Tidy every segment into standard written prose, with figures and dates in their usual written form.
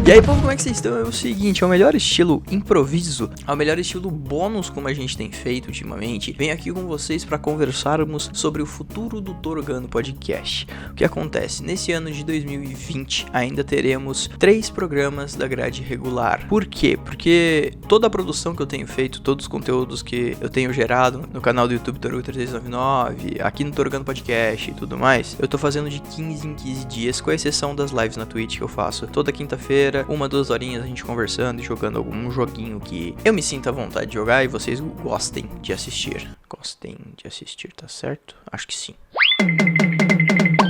E aí, povo, como é que vocês estão? É o seguinte, é o melhor estilo improviso, é o melhor estilo bônus, como a gente tem feito ultimamente. Venho aqui com vocês para conversarmos sobre o futuro do Torugando Podcast. O que acontece? Nesse ano de 2020, ainda teremos 3 programas da grade regular. Por quê? Porque toda a produção que eu tenho feito, todos os conteúdos que eu tenho gerado no canal do YouTube Torugo 3399, aqui no Torugando Podcast e tudo mais, eu tô fazendo de 15 em 15 dias, com exceção das lives na Twitch que eu faço toda quinta-feira, 1-2 horinhas a gente conversando e jogando algum joguinho que eu me sinta à vontade de jogar e vocês gostem de assistir. Gostem de assistir, tá certo? Acho que sim.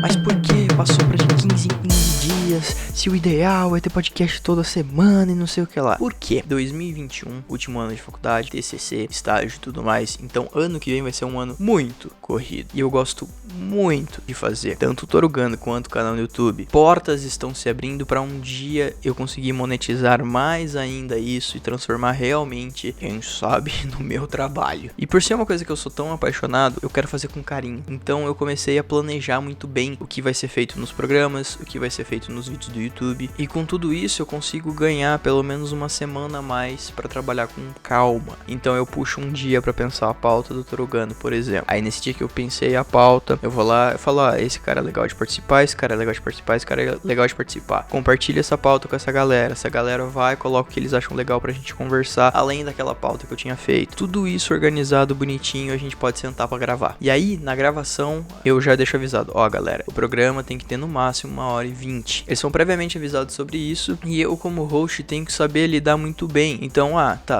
Mas por que passou pra de 15 em 15 dias, se o ideal é ter podcast toda semana e não sei o que lá? Por quê? 2021, último ano de faculdade, TCC, estágio e tudo mais. Então ano que vem vai ser um ano muito corrido. E eu gosto muito de fazer tanto o Torugando quanto o canal no YouTube. Portas estão se abrindo para um dia eu conseguir monetizar mais ainda isso e transformar realmente, quem sabe, no meu trabalho. E por ser uma coisa que eu sou tão apaixonado, eu quero fazer com carinho. Então eu comecei a planejar muito bem o que vai ser feito nos programas, o que vai ser feito nos vídeos do YouTube. E com tudo isso eu consigo ganhar pelo menos uma semana a mais para trabalhar com calma. Então eu puxo um dia para pensar a pauta do Torugando, por exemplo. Aí nesse dia que eu pensei a pauta, eu vou lá e falo, esse cara é legal de participar, esse cara é legal de participar, esse cara é legal de participar. Compartilha essa pauta com essa galera vai, coloca o que eles acham legal pra gente conversar, além daquela pauta que eu tinha feito. Tudo isso organizado, bonitinho, a gente pode sentar pra gravar. E aí, na gravação, eu já deixo avisado, galera, o programa tem que ter no máximo 1h20. Eles são previamente avisados sobre isso, e eu como host tenho que saber lidar muito bem. Então,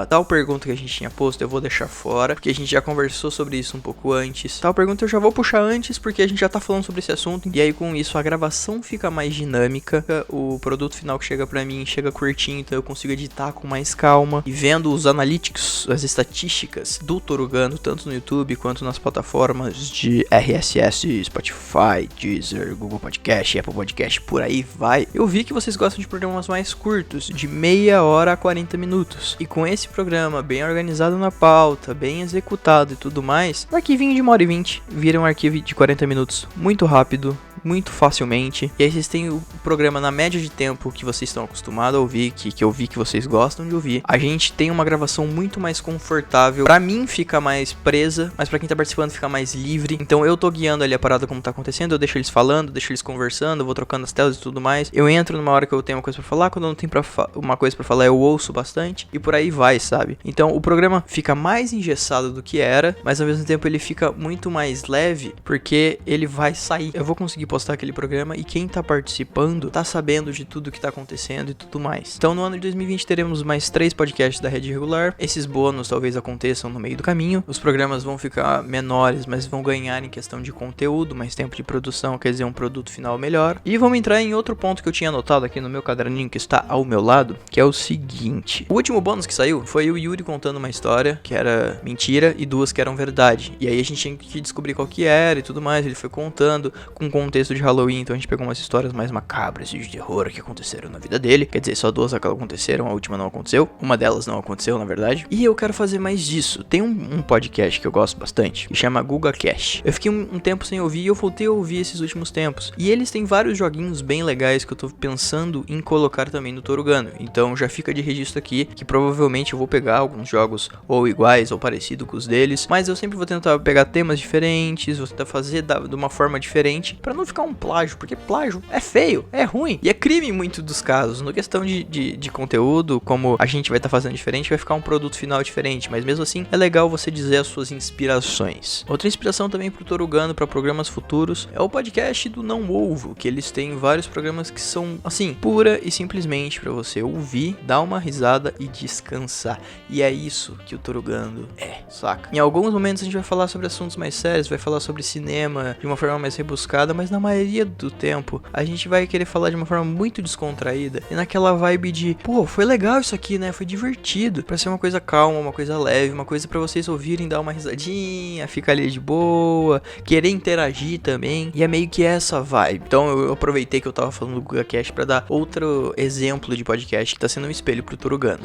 tal pergunta que a gente tinha posto, eu vou deixar fora, porque a gente já conversou sobre isso um pouco antes. Tal pergunta eu já vou puxar antes, porque a gente já tá falando sobre esse assunto, e aí com isso a gravação fica mais dinâmica, o produto final que chega pra mim chega curtinho, então eu consigo editar com mais calma, e vendo os analytics, as estatísticas do Torugando, tanto no YouTube quanto nas plataformas de RSS, Spotify, Deezer, Google Podcast, Apple Podcast, por aí vai. Eu vi que vocês gostam de programas mais curtos, de meia hora a 40 minutos, e com esse programa bem organizado na pauta, bem executado e tudo mais, um arquivinho de 1h20 vira um arquivo de 40 minutos muito rápido, muito facilmente. E aí vocês têm o programa na média de tempo que vocês estão acostumados a ouvir, que eu vi que vocês gostam de ouvir. A gente tem uma gravação muito mais confortável. Pra mim fica mais presa, mas pra quem tá participando fica mais livre. Então eu tô guiando ali a parada como tá acontecendo, eu deixo eles falando, deixo eles conversando, eu vou trocando as telas e tudo mais. Eu entro numa hora que eu tenho uma coisa pra falar, quando eu não tenho uma coisa pra falar eu ouço bastante, e por aí vai, sabe? Então o programa fica mais engessado do que era, mas ao mesmo tempo ele fica muito mais leve, porque ele vai sair. Eu vou conseguir postar aquele programa e quem tá participando tá sabendo de tudo que tá acontecendo e tudo mais. Então no ano de 2020 teremos mais 3 podcasts da rede regular. Esses bônus talvez aconteçam no meio do caminho. Os programas vão ficar menores, mas vão ganhar em questão de conteúdo, mais tempo de produção, quer dizer, um produto final melhor. E vamos entrar em outro ponto que eu tinha anotado aqui no meu caderninho que está ao meu lado, que é o seguinte. O último bônus que saiu foi o Yuri contando uma história que era mentira e 2 que eram verdade. E aí a gente tinha que descobrir qual que era e tudo mais. Ele foi contando com contexto de Halloween, então a gente pegou umas histórias mais macabras de terror que aconteceram na vida dele. Quer dizer, só 2 aconteceram, a última não aconteceu. Uma delas não aconteceu, na verdade. E eu quero fazer mais disso. Tem um podcast que eu gosto bastante, que chama GugaCast. Eu fiquei um tempo sem ouvir e eu voltei a ouvir esses últimos tempos. E eles têm vários joguinhos bem legais que eu tô pensando em colocar também no Torugando. Então já fica de registro aqui, que provavelmente eu vou pegar alguns jogos ou iguais ou parecidos com os deles. Mas eu sempre vou tentar pegar temas diferentes, vou tentar fazer de uma forma diferente, pra não ficar um plágio, porque plágio é feio, é ruim e é crime em muitos dos casos. No questão de conteúdo, como a gente vai estar fazendo diferente, vai ficar um produto final diferente, mas mesmo assim é legal você dizer as suas inspirações. Outra inspiração também pro Torugando, para programas futuros, é o podcast do Não Ovo, que eles têm vários programas que são, assim, pura e simplesmente para você ouvir, dar uma risada e descansar. E é isso que o Torugando saca? Em alguns momentos a gente vai falar sobre assuntos mais sérios, vai falar sobre cinema de uma forma mais rebuscada, mas na maioria do tempo a gente vai querer falar de uma forma muito descontraída e naquela vibe de, foi legal isso aqui, né? Foi divertido, pra ser uma coisa calma, uma coisa leve, uma coisa pra vocês ouvirem, dar uma risadinha, ficar ali de boa, querer interagir também, e é meio que essa vibe. Então eu aproveitei que eu tava falando do GugaCast pra dar outro exemplo de podcast que tá sendo um espelho pro Torugando.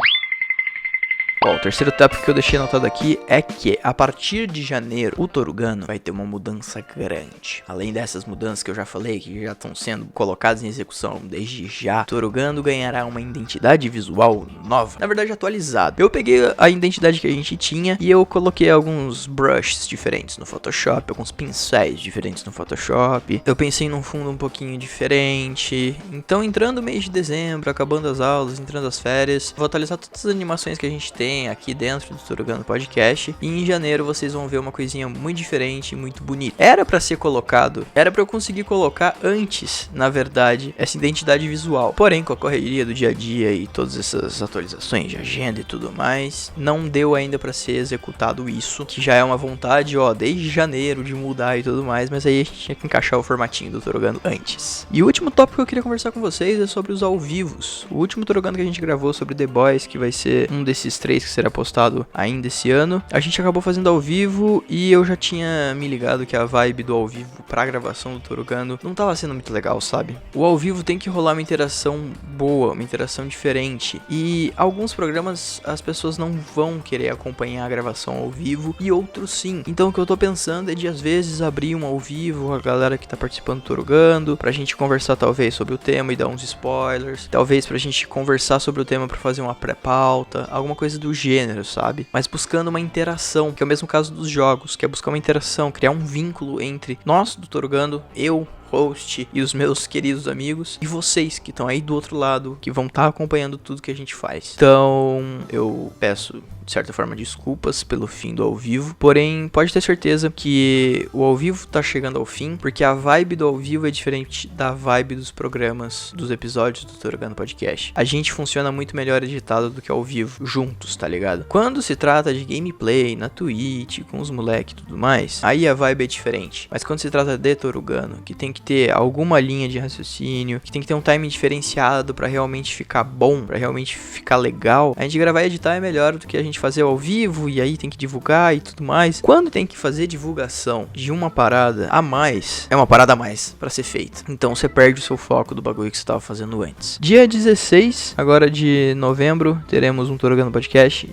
Bom, o terceiro tópico que eu deixei anotado aqui é que a partir de janeiro, o Torugano vai ter uma mudança grande. Além dessas mudanças que eu já falei, que já estão sendo colocadas em execução desde já, o Torugano ganhará uma identidade visual nova, na verdade atualizada. Eu peguei a identidade que a gente tinha e eu coloquei alguns brushes diferentes no Photoshop, alguns pincéis diferentes no Photoshop. Eu pensei num fundo um pouquinho diferente. Então, entrando o mês de dezembro, acabando as aulas, entrando as férias, vou atualizar todas as animações que a gente tem aqui dentro do Torugano Podcast. E em janeiro vocês vão ver uma coisinha muito diferente e muito bonita. Era pra ser colocado, era pra eu conseguir colocar antes, na verdade, essa identidade visual. Porém, com a correria do dia a dia e todas essas atualizações de agenda e tudo mais, não deu ainda pra ser executado isso, que já é uma vontade, ó, desde janeiro de mudar e tudo mais, mas aí a gente tinha que encaixar o formatinho do Torugano antes. E o último tópico que eu queria conversar com vocês é sobre os ao vivos. O último Torugano que a gente gravou sobre The Boys, que vai ser um desses 3 que será postado ainda esse ano, a gente acabou fazendo ao vivo e eu já tinha me ligado que a vibe do ao vivo pra gravação do Torugano não tava sendo muito legal, sabe? O ao vivo tem que rolar uma interação boa, uma interação diferente, e alguns programas as pessoas não vão querer acompanhar a gravação ao vivo e outros sim. Então o que eu tô pensando é de às vezes abrir um ao vivo, a galera que tá participando do Torugano, pra gente conversar talvez sobre o tema e dar uns spoilers, talvez pra gente conversar sobre o tema pra fazer uma pré-pauta, alguma coisa do gênero, sabe? Mas buscando uma interação, que é o mesmo caso dos jogos, que é buscar uma interação, criar um vínculo entre nós do Torugano, eu, host e os meus queridos amigos, e vocês que estão aí do outro lado, que vão estar acompanhando tudo que a gente faz. Então eu peço de certa forma desculpas pelo fim do ao vivo, porém pode ter certeza que o ao vivo tá chegando ao fim, porque a vibe do ao vivo é diferente da vibe dos programas, dos episódios do Torugano Podcast. A gente funciona muito melhor editado do que ao vivo, juntos, tá ligado? Quando se trata de gameplay na Twitch, com os moleques e tudo mais, aí a vibe é diferente. Mas quando se trata de Torugano, que tem que ter alguma linha de raciocínio, que tem que ter um timing diferenciado pra realmente ficar bom, pra realmente ficar legal, a gente gravar e editar é melhor do que a gente fazer ao vivo, e aí tem que divulgar e tudo mais. Quando tem que fazer divulgação de uma parada a mais, é uma parada a mais pra ser feita. Então você perde o seu foco do bagulho que você tava fazendo antes. Dia 16, agora de novembro, teremos um Torugano Podcast.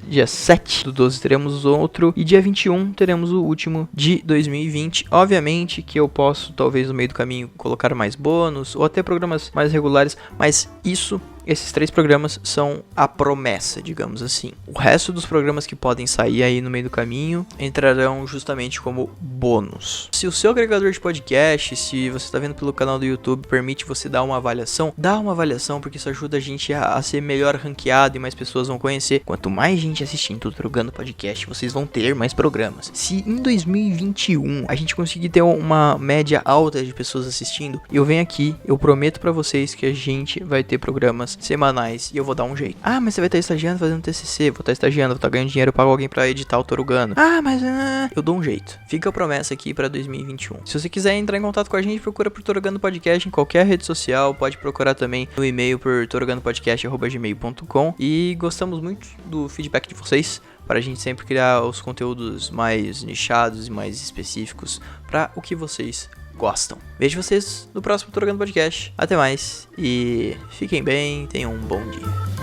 Dia 7 do 12 teremos outro. E dia 21 teremos o último de 2020. Obviamente que eu posso, talvez no meio do caminho, colocar mais bônus ou até programas mais regulares, mas esses 3 programas são a promessa, digamos assim. O resto dos programas que podem sair aí no meio do caminho entrarão justamente como bônus. Se o seu agregador de podcast, se você está vendo pelo canal do YouTube, permite você dar uma avaliação, dá uma avaliação, porque isso ajuda a gente a ser melhor ranqueado e mais pessoas vão conhecer. Quanto mais gente assistindo o Torugano Podcast, vocês vão ter mais programas. Se em 2021 a gente conseguir ter uma média alta de pessoas assistindo, eu venho aqui, eu prometo pra vocês que a gente vai ter programas semanais e eu vou dar um jeito. Ah, mas você vai estar estagiando fazendo TCC, vou estar estagiando, vou estar ganhando dinheiro, eu pago alguém pra editar o Torugano. Ah, mas eu dou um jeito. Fica a promessa aqui pra 2021. Se você quiser entrar em contato com a gente, procura por Torugano Podcast em qualquer rede social, pode procurar também no e-mail por toruganopodcast@gmail.com, e gostamos muito do feedback de vocês, para a gente sempre criar os conteúdos mais nichados e mais específicos para o que vocês gostam. Vejo vocês no próximo Torugano Podcast. Até mais e fiquem bem, tenham um bom dia.